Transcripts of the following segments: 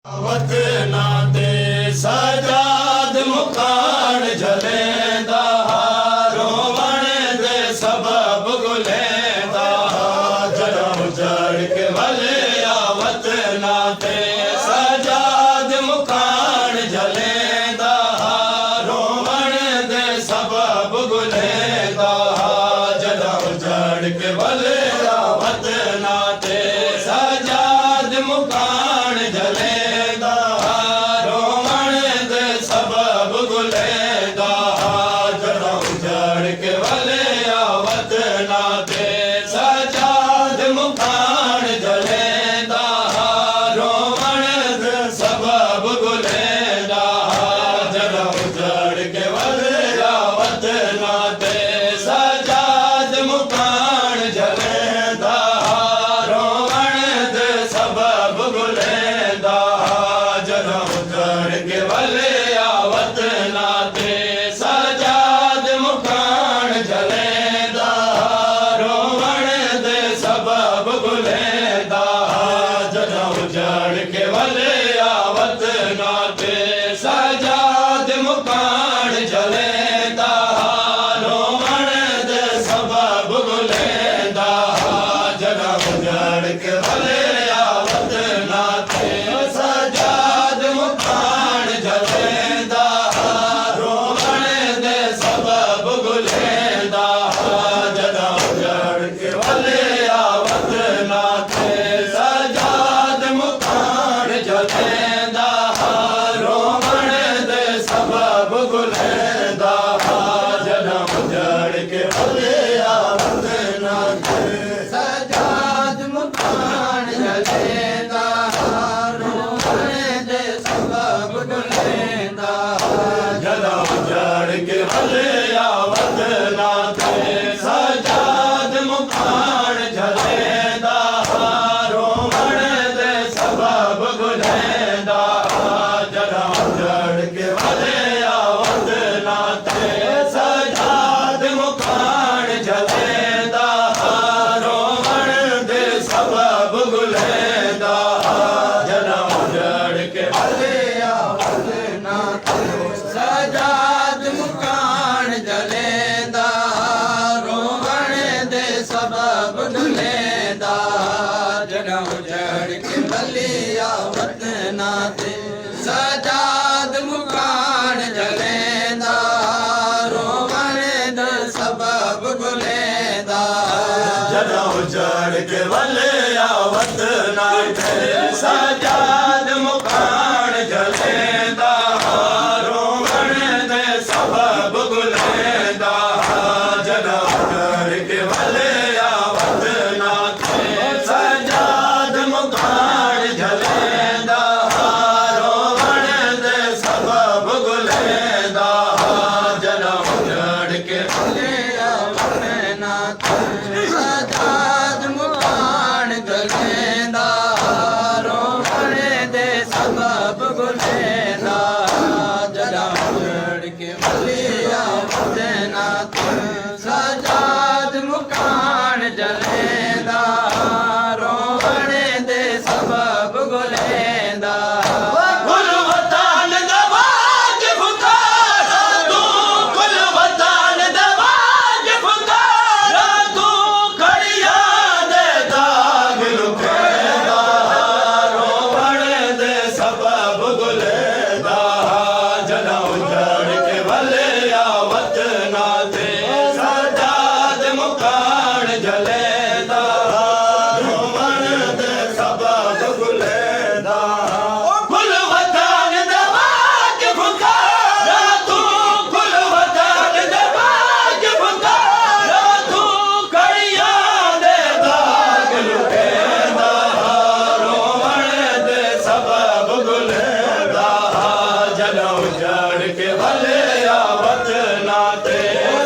वतना ते सजाद मुकान झलेंदा रोवण दे सबब गुलेंदा जड़ों जड़ के वलिया वतना ते सजाद मुकान झलेंदा रोवण दे सबब गुलेंदा जड़ों जड़ के वलिया वतना ते सजाद मुकान झलेंदा रोवण दे सबब गुलेंदा जड़ों जड़ के वलिया वतना ते सजाद मुकान झलेंदा रोवण दे सबब गुलेंदा जड़ों जड़ के वलिया वतना ते सजाद मुकान झलेंदा रोवण दे सबब गुलेंदा जड़ों जड़ के वलिया वतना ते सजाद मुकान झलेंदा रोवण दे सबब गुलेंदा जड़ों जड़ के वलिया वतना ते सजाद मुकान झलेंदा रोवण दे सबब गुलेंदा जड़ों जड़ के वलिया वतना ते सजाद मुकान झलेंदा रोवण दे सबब गुलेंदा जड़ों जड़ के वलिया वतना ते सजाद मुकान झलेंदा रोवण दे सबब गुलेंदा जड़ों जड़ के वलिया वतना ते सजाद मुकान झलेंदा रोवण दे सबब गुलेंदा जड़ों जड़ के वलिया वतना ते सजाद मुकान झलेंदा रोवण दे सबब गुलेंदा जड़ों जड़ के वलिया वतना ते सजाद मुकान झलेंदा रोवण दे सबब गुलेंदा जड़ों जड़ के वलिया वतना ते सजाद मुकान झलेंदा रोवण दे सबब गुलेंदा जड़ों जड़ के वलिया वतना ते सजाद मुकान झलेंदा रोवण दे सबब गुलेंदा जड़ों जड़ के वलिया वतना ते सजाद मुकान झलेंदा रोवण दे सबब गुलेंदा जड़ों जड़ के वलिया वतना ते सजाद मुकान झलेंदा रोवण दे सबब गुलेंदा जड़ों जड़ के वलिया वतना ते सजाद मुकान झलेंदा रोवण दे सबब गुलेंदा जड़ों जड़ के वलिया वतना ते सजाद मुकान झलेंदा रोवण दे सबब गुलेंदा कुल वतन दा वाजिब पुकारा तू कुल वतन दा वाजिब पुकारा तू खड़िया दे दाग लुकेंदा रोवण दे सबब गुलेंदा जड़ों जड़ के वलिया वतना ते सजाद मुकान झलेंदा रोवण दे सबब गुलेंदा कुल वतन दा वाजिब पुकारा तू कुल वतन दा वाजिब पुकारा तू खड़िया दे दाग लुकेंदा रोवण दे सबब गुलेंदा जड़ों जड़ के वलिया वतना ते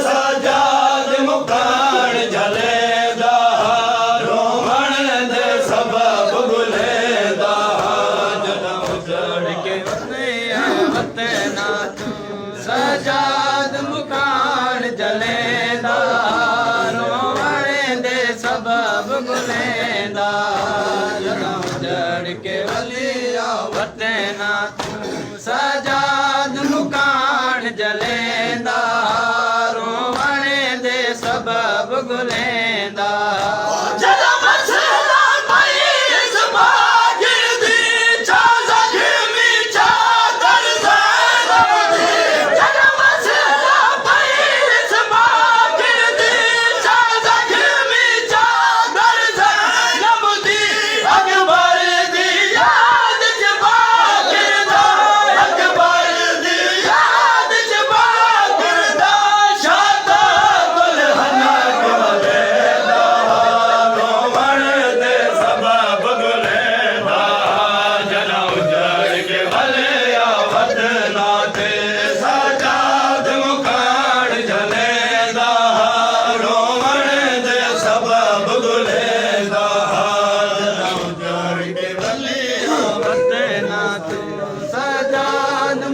सजाद मुकान झलेंदा रोवण दे सबब गुलेंदा जड़ों जड़ के वलिया वतना ते सजाद मुकान झलेंदा रोवण दे सबब गुलेंदा जड़ों जड़ के वलिया वतना वते ना तू सजाद मुकान जलेंदा रोवण दे सबब गुलेंदा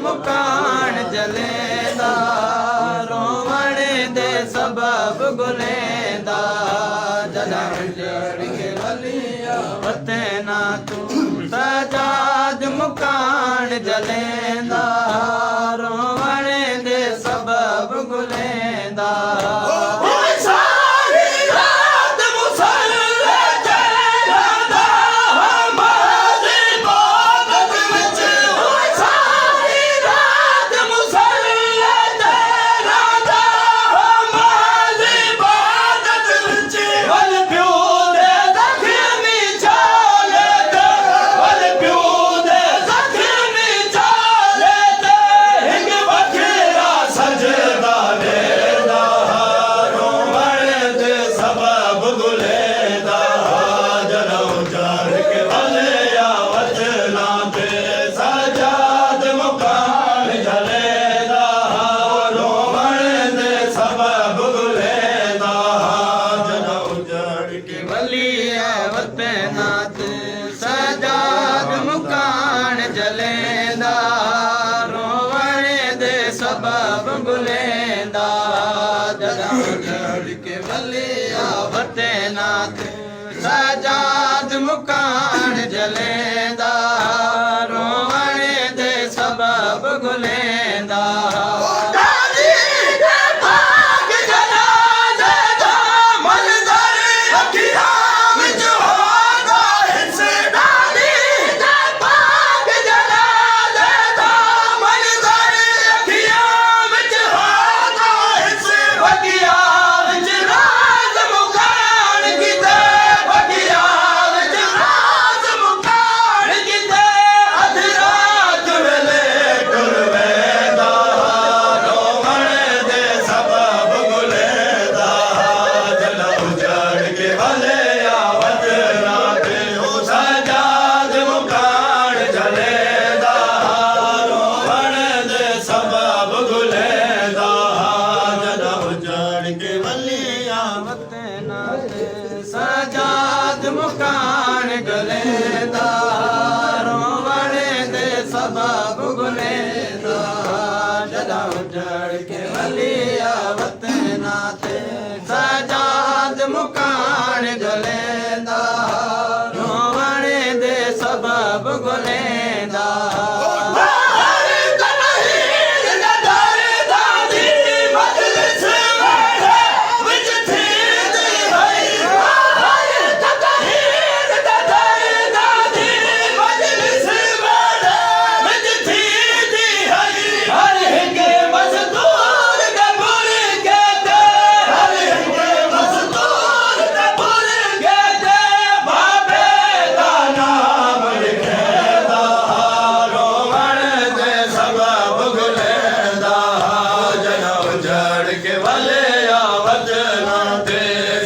मुकान जलेंदा रोवण दे सबब गुलेंदा जदा जड़ के वलिया वते ना तू सजाद मुकान जलेंदा रोवण दे सबब गुलेंदा सजाद मुकान जलेंदा रोवण दे सबब गुलेंदा जदा जड़ के वलिया वते ना तू सजाद मुकान जलेंदा रोवण दे सबब गुलेंदा सजाद मुकान गलेंदा रोवण दे सबब गुलेंदा जदा जड़ के वलिया वते ना ते सजाद मुकान गलेंदा रोवण दे सबब गुलेंदा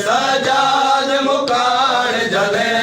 सजाद मुकान जले